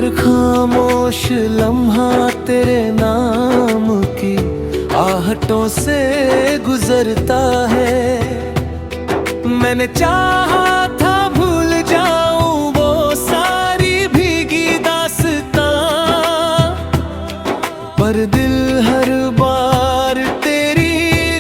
हर खामोश लम्हा तेरे नाम की आहटों से गुजरता है। मैंने चाहा था भूल जाऊं वो सारी भीगी दास्तां, पर दिल हर बार तेरी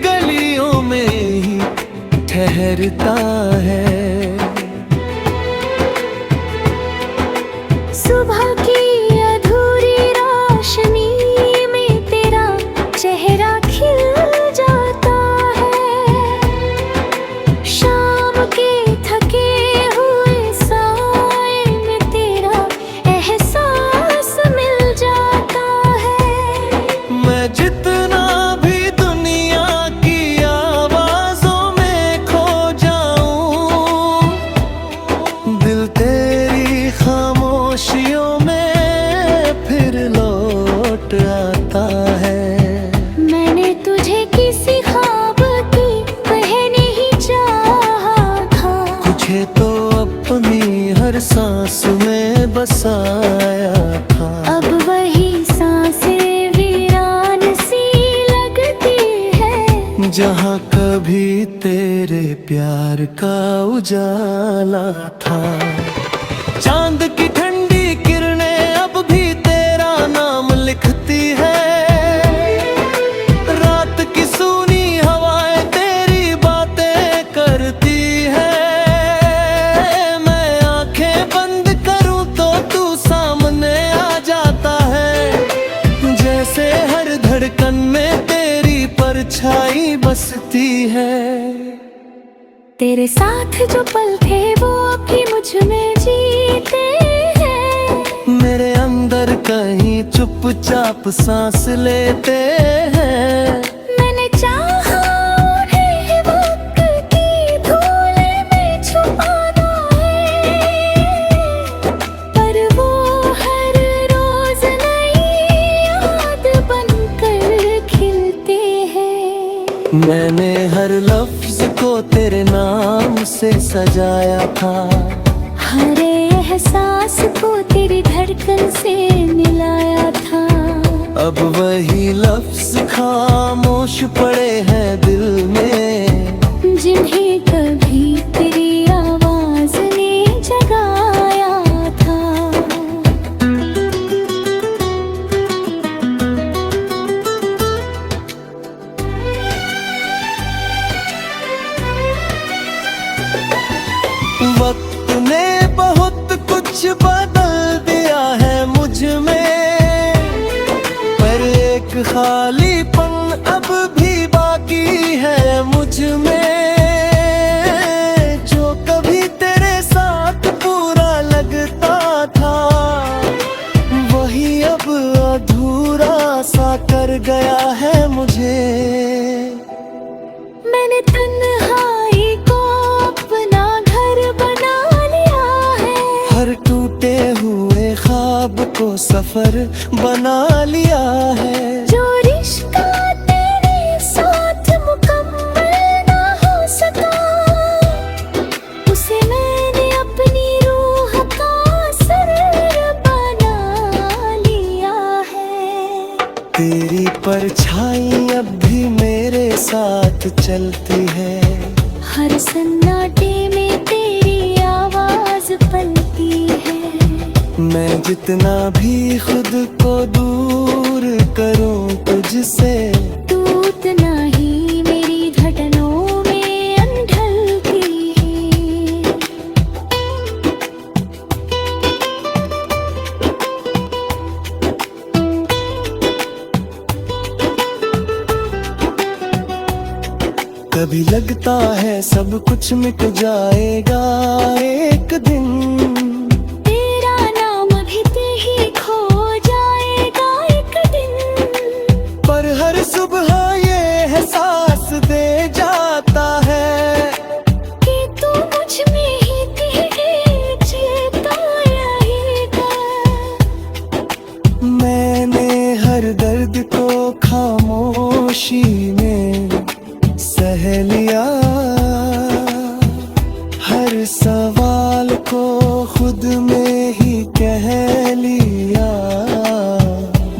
गलियों में ही ठहरता है। सुबह की अधूरी रोशनी में तेरा चेहरा खिल जाता है। शाम के थके हुए साए में तेरा एहसास मिल जाता है। मैं जितना भी दुनिया की आवाजों में खो जाऊं, दिल तेरी खामोशियों में फिर लौट आता है। मैंने तुझे किसी ख्वाब की कहने ही चाहा था, तुझे तो अपनी हर सांस में बसाया था। अब वही सांसें वीरान सी लगती है, जहाँ कभी तेरे प्यार का उजाला था। चांद की ठंडी किरणें अब भी तेरा नाम लिखती है। रात की सूनी हवाएं तेरी बातें करती है। मैं आंखें बंद करूं तो तू सामने आ जाता है। जैसे हर धड़कन में तेरी परछाई बसती है। तेरे साथ जो पल थे वो अभी मुझ में जीते हैं। मेरे अंदर कहीं चुपचाप सांस लेते हैं। मैंने चाहा उन्हें वक्त की धूल में छुपाना है, पर वो हर रोज नई याद बनकर खिलते हैं। मैंने हर लफ्ज को तेरे नाम से सजाया था। हर एहसास को तेरी धड़कन से मिलाया था। अब वही लफ्ज खामोश पड़े हैं दिल में, जिन्हें कभी तेरी आवाज ने जगाया था। वक्त ने बहुत कुछ बदल दिया है मुझ में, पर एक खालीपन अब भी बाकी है मुझ में। जो कभी तेरे साथ पूरा लगता था, वही अब अधूरा सा कर गया है मुझे। मैंने तन्हाई को अपना घर बना लिया है, हर टूटे हुए ख्वाब को सफर बना लिया है। जो रिश्ता तेरे साथ मुकम्मल ना हो सका, उसे मैंने अपनी रूह का सर बना लिया है। तेरी परछाई अब भी मेरे साथ चलती है। हर सन्नाटे में तेरी आवाज पलती है। मैं जितना भी खुद को दूर करूं तुझसे, तू उतना ही मेरी धड़कनों में ढलती है। कभी लगता है सब कुछ मिट जाएगा एक दिन, तेरा नाम भी ही खो जाएगा एक दिन। पर हर सुबह ये एहसास दे जाता है कि तू मुझ में ही तेरे चेताया ही था। मैंने हर दर्द को खामोशी में सह लिया, हर सवाल को खुद में ही कह लिया।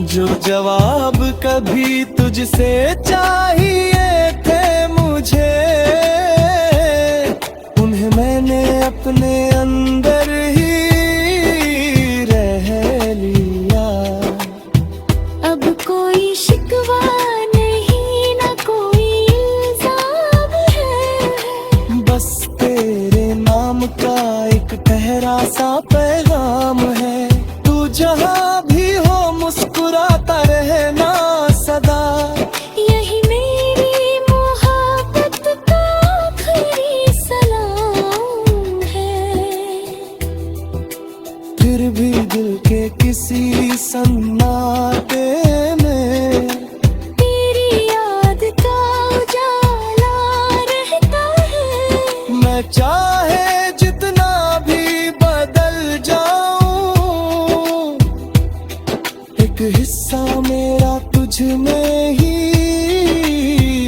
जो जवाब कभी तुझसे चाहिए थे मुझे, उन्हें मैंने अपने अंदर ही रह लिया। अब कोई शिकवा नहीं, ना कोई इल्जाम है, बस तेरे नाम का एक ठहरा सा पैगाम है। तू जहाँ भी हो मुस्कुराता रहना सदा, यही मेरी मोहब्बत का आखिरी सलाम है। फिर भी दिल के किसी सन्नाटे में तेरी याद का उजाला रहता है। मैं चाहे जितना भी बदल जाऊं, एक हिस्सा मेरा तुझ में ही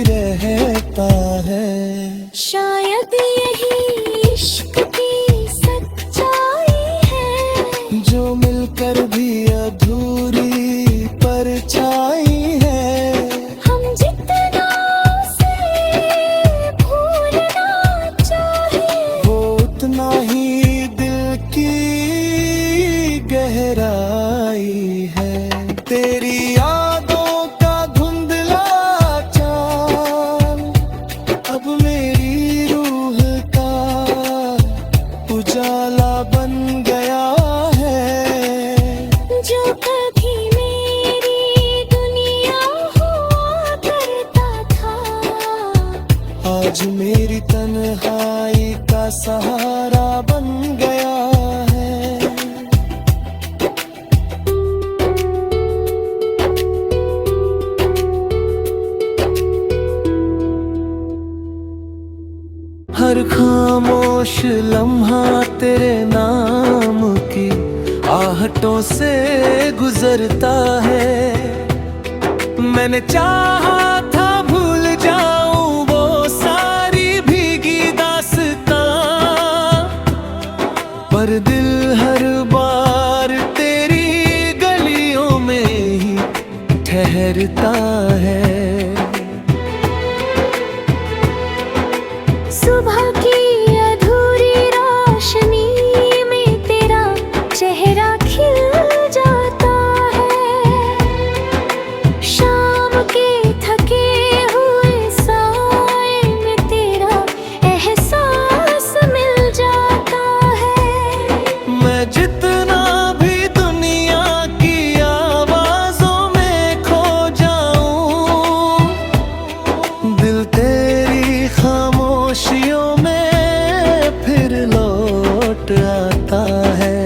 रहता है। शायद यही इश्क की सच्चाई है, जो मिलकर भी अधूरी परछाई है। हम जितना उसे भूलना चाहे, वो उतना ही दिल की गहराई है। तेरी यादों का धुंधला चांद अब मेरी रूह का उजाला बन गया है। जो कभी मेरी दुनिया हुआ करता था, आज मेरी तन्हाई का सहारा बन गया है। हर खामोश लम्हा तेरे नाम की आहटों से गुजरता है। मैंने चाहा था भूल जाऊं वो सारी भीगी दास्तां, पर दिल हर बार तेरी गलियों में ही ठहरता है। सुबह की अधूरी रोशनी में तेरा चेहरा खिल जाता है। शाम के थके हुए साए में तेरा एहसास मिल जाता है। मैं जितना भी दुनिया की आवाजों में खो जाऊं, दिल तेरी खामोशियों में फिर लौट आता है।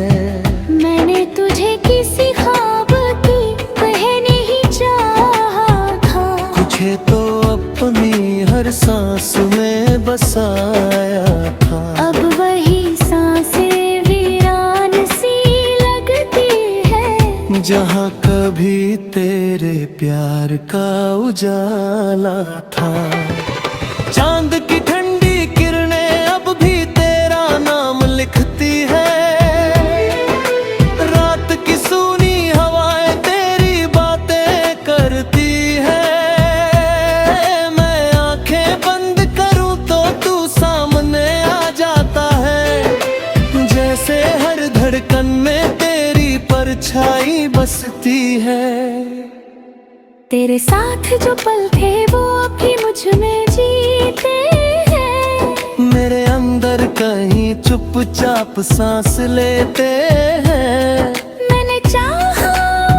मैंने तुझे किसी ख्वाब की कहने ही चाहा था, तुझे तो अपनी हर सांस में बसाया था। अब वही सांसें वीरान सी लगती है, जहाँ कभी तेरे प्यार का उजाला था। चांद की ठंडी किरणें अब भी तेरा नाम लिखती है। रात की सूनी हवाएं तेरी बातें करती है। मैं आंखें बंद करूं तो तू सामने आ जाता है। जैसे हर धड़कन में तेरी परछाई बसती है। तेरे साथ जो पल थे वो अभी मुझ में जीते हैं। मेरे अंदर कहीं चुपचाप सांस लेते हैं। मैंने चाहा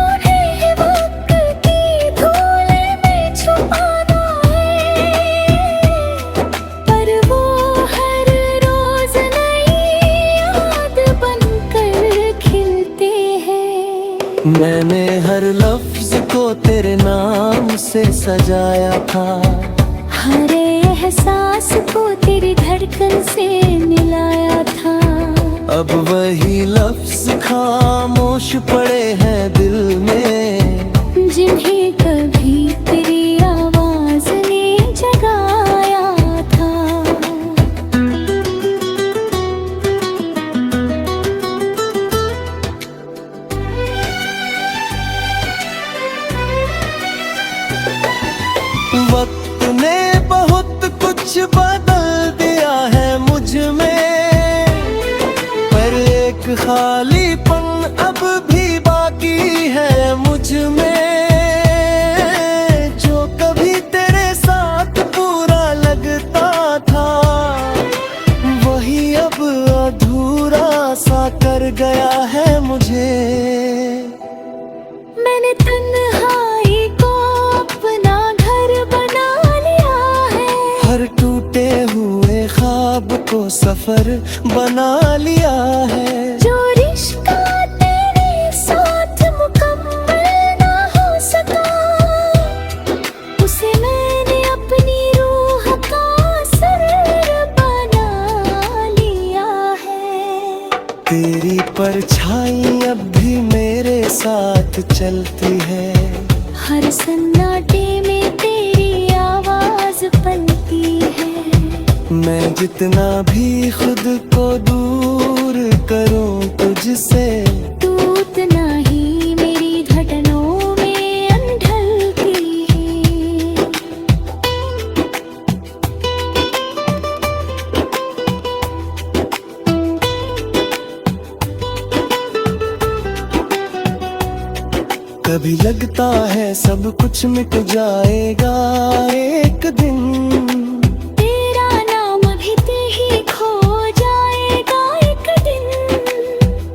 उन्हें वक्त की धूल में छुपाना है, पर वो हर रोज नई याद बनकर खिलते हैं। मैंने हर लफ्ज को तेरे नाम से सजाया था। हर एहसास को तेरी धड़कन से मिलाया था। अब वही लफ्ज खामोश पड़े हैं दिल में, जिन्हें कभी तेरी आवाज ने जगाया था। बदल दिया है मुझ में, पर एक खालीपन अब भी बाकी है मुझ में। जो कभी तेरे साथ पूरा लगता था, वही अब अधूरा सा कर गया है मुझे। मैंने तन्हाई को अपना घर बना लिया है, हर टूटे हुए ख्वाब को सफर बना लिया है। जो रिश्ता तेरे साथ मुकम्मल ना हो सका, उसे मैंने अपनी रूह का सर बना लिया है। तेरी परछाई अब भी मेरे साथ चलती है, हर सन्नाटे में तेरी आवाज पलती है। मैं जितना भी खुद को दूर करूं तुझसे, तू उतना ही मेरी धड़कनों में ढलती है। कभी लगता है सब कुछ मिट जाएगा एक दिन, तेरा नाम भी ते ही खो जाएगा एक दिन।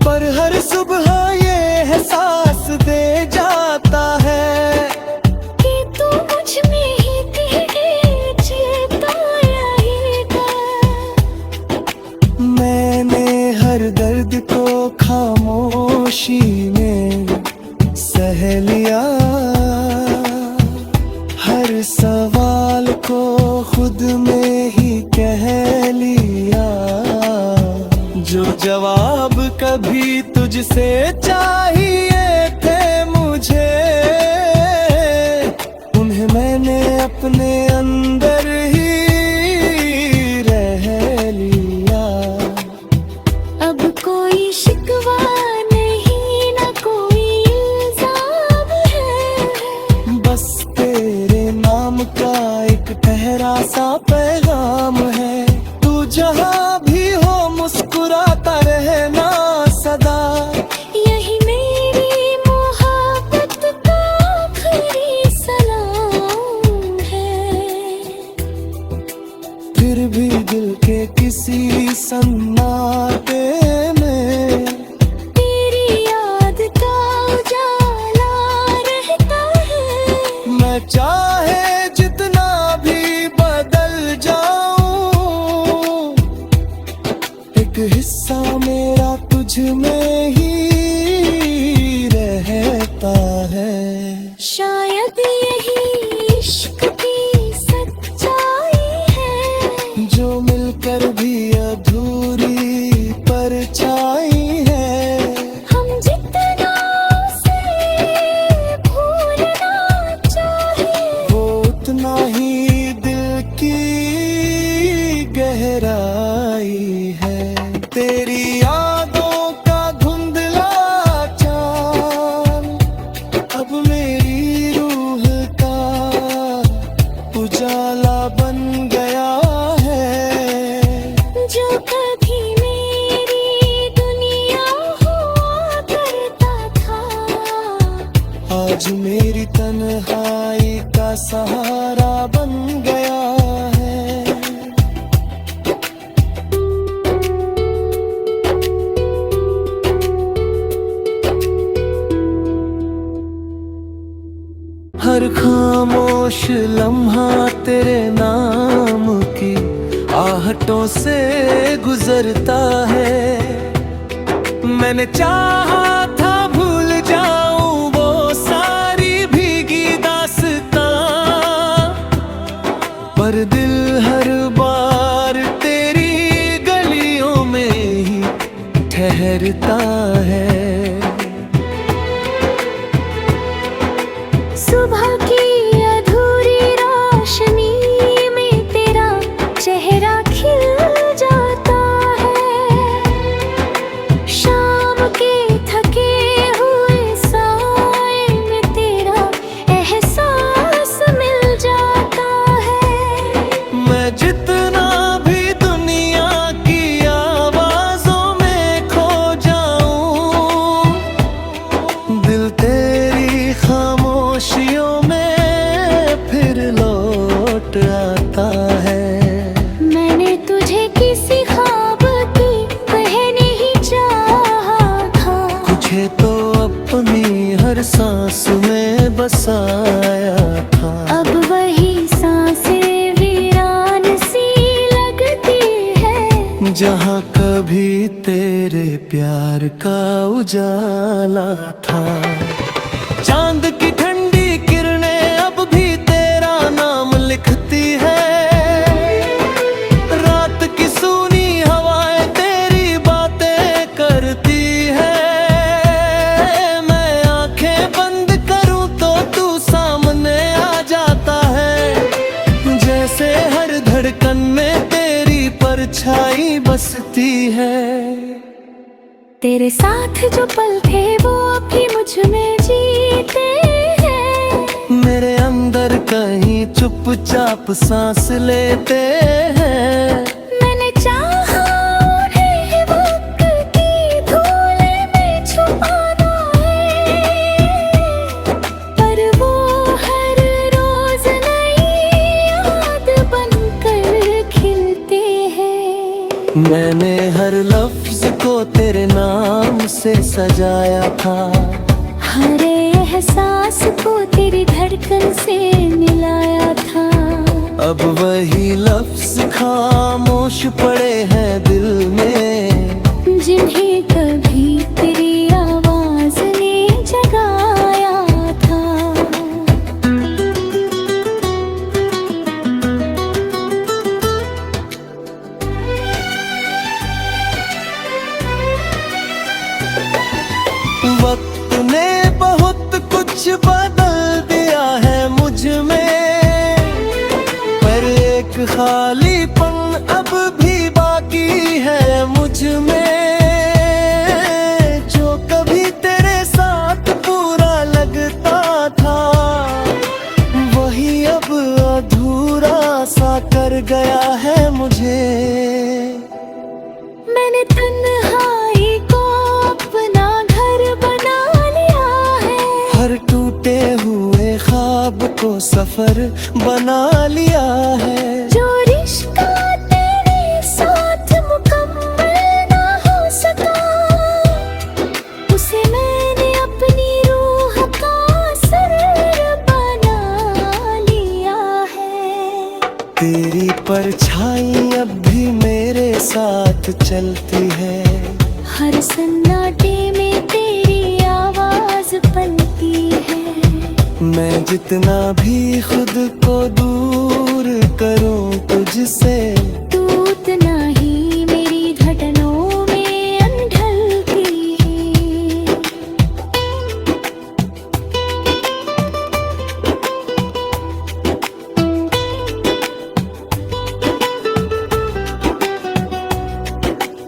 पर हर सुबह ये एहसास दे जाता है कि तू मुझ में ही तेरे चेता रहेगा। मैंने हर दर्द को खामोशी में सह लिया, हर सवाल को खुद में ही कह लिया। जो जवाब कभी तुझसे चाहिए थे मुझे, उन्हें मैंने अपने अंदर ही रह लिया। अब कोई शिकवा नहीं, ना कोई इल्जाम है, बस तेरे नाम का एक ठहरा सा पैगाम है। तू जहाँ भी हो मुस्कुराता रहना सदा, यही मेरी मोहब्बत का आखिरी सलाम है। फिर भी दिल के किसी सन्नाटे में तेरी याद का उजाला रहता है। मैं चाहे जितना भी बदल जाऊं, एक हिस्सा मेरा तुझ में ही रहता है। शायद यही इश्क की सच्चाई है, जो मिलकर भी अधूरी परछाई है। हम जितना उसे भूलना चाहे, वो उतना ही दिल की गहराई है। तेरी यादों का धुंधला चांद अब मेरी रूह का उजाला बन गया है। जो कभी मेरी दुनिया हुआ करता था, आज मेरी तन्हाई का सहारा बन गया है। हर खामोश लम्हा तेरे नाम की आहटों से गुजरता है। मैंने चाहा था भूल जाऊं वो सारी भीगी दास्तां, पर दिल हर बार तेरी गलियों में ही ठहरता है। सुबह की अधूरी रोशनी में तेरा चेहरा खिल जाता है। शाम के थके हुए साए में तेरा एहसास मिल जाता है। मैं जितना बसाया था। अब वही सांसें वीरान सी लगती है, जहाँ कभी तेरे प्यार का उजाला था। चांद की ठंडी किरणें अब भी तेरा नाम लिखती है। रात की सूनी हवाएं तेरी बातें करती है। मैं आंखें बंद करूं तो तू सामने आ जाता है। जैसे हर धड़कन में तेरी परछाई बसती है। तेरे साथ जो पल थे वो अभी मुझ में जीते हैं। मेरे अंदर कहीं चुपचाप सांस लेते हैं। मैंने चाहा उन्हें वक्त की धूल में छुपाना है, पर वो हर रोज नई याद बनकर खिलते हैं। मैंने हर लफ्ज को तेरे नाम से सजाया था। हर एहसास को तेरी धड़कन से मिलाया था। अब वही लफ्ज खामोश पड़े हैं दिल में, जिन्हें कभी तेरी आवाज ने जगाया था। वक्त ने बहुत कुछ बदल दिया है मुझ में, पर एक खालीपन अब भी बाकी है मुझ में। जो कभी तेरे साथ पूरा लगता था, वही अब अधूरा सा कर गया है मुझे। मैंने तन्हाई को अपना घर बना लिया है। हर टूटे हुए ख्वाब को सफर बना लिया है। जो रिश्ता तेरे साथ मुकम्मल ना हो सका, उसे मैंने अपनी रूह का सर बना लिया है। तेरी परछाई अब भी मेरे साथ चलती है। हर सन्नाटे में तेरी आवाज पलती है। मैं जितना भी खुद को दूर करूं तुझसे, तू उतना ही मेरी धड़कनों में ढलती है।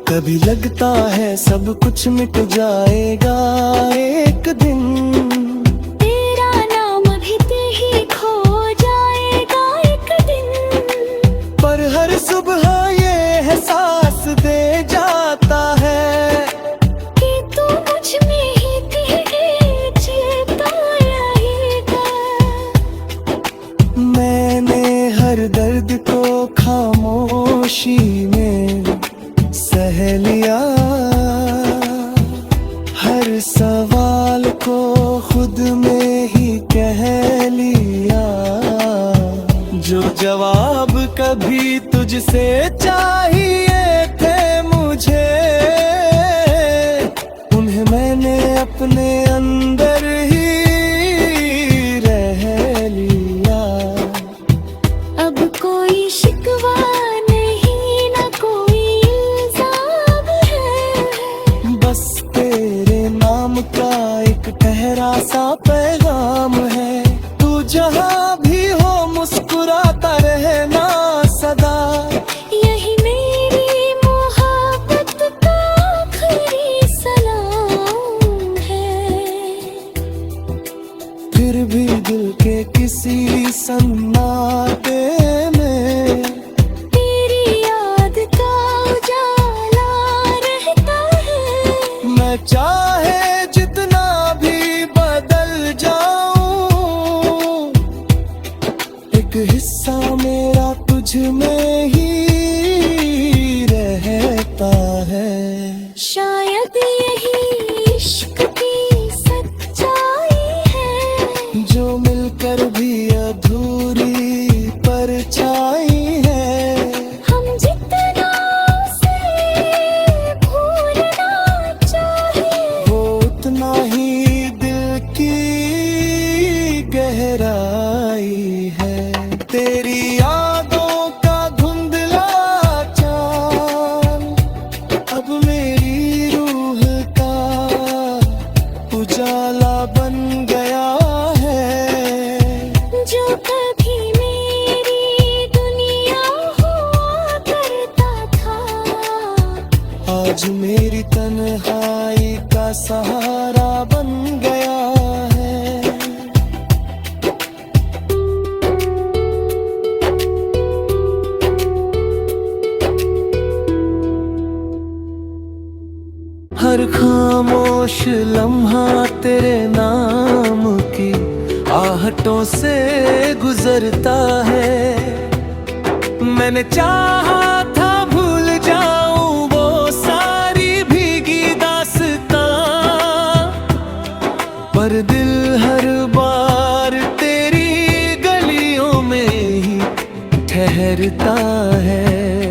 कभी लगता है सब कुछ मिट जाएगा एक दिन। तेरा नाम भी ही खो जाएगा एक दिन। पर हर सुबह ये एहसास दे जाता है कि तू मुझ में ही तेरे छिपाया ही था। मैंने हर दर्द को खामोशी में सह लिया। हर सवाल को खुद में ही कह लिया। जो जवाब कभी तुझसे चाहिए थे मुझे, उन्हें मैंने अपने अंदर ही रह लिया। अब कोई शिकवा नहीं, ना कोई इल्जाम है। बस तेरे नाम का एक ठहरा सा पैगाम है। तू जहाँ भी हो मुस्कुराता रहना सदा। यही मेरी मोहब्बत का आखिरी सलाम है। फिर भी दिल के किसी सन्नाटे में तेरी याद का उजाला रहता है। मैं चाहे जितना भी बदल जाऊं, एक हिस्सा मेरा तुझ में ही रहता है। शायद यही इश्क की सच्चाई है, जो पर भी अधूरी परछाई है। हम जितना उसे भूलना चाहे, वो उतना ही दिल की गहराई है। तेरी यादों का धुंधला चांद अब मेरी रूह का उजाला बन गया है। जो कभी मेरी दुनिया हुआ करता था, आज मेरी तन्हाई का सहारा बन गया है। हर खामोश लम्हा तेरे नाम की आहटों से गुजरता है। मैंने चाहा था भूल जाऊं वो सारी भीगी दास्तां, पर दिल हर बार तेरी गलियों में ही ठहरता है।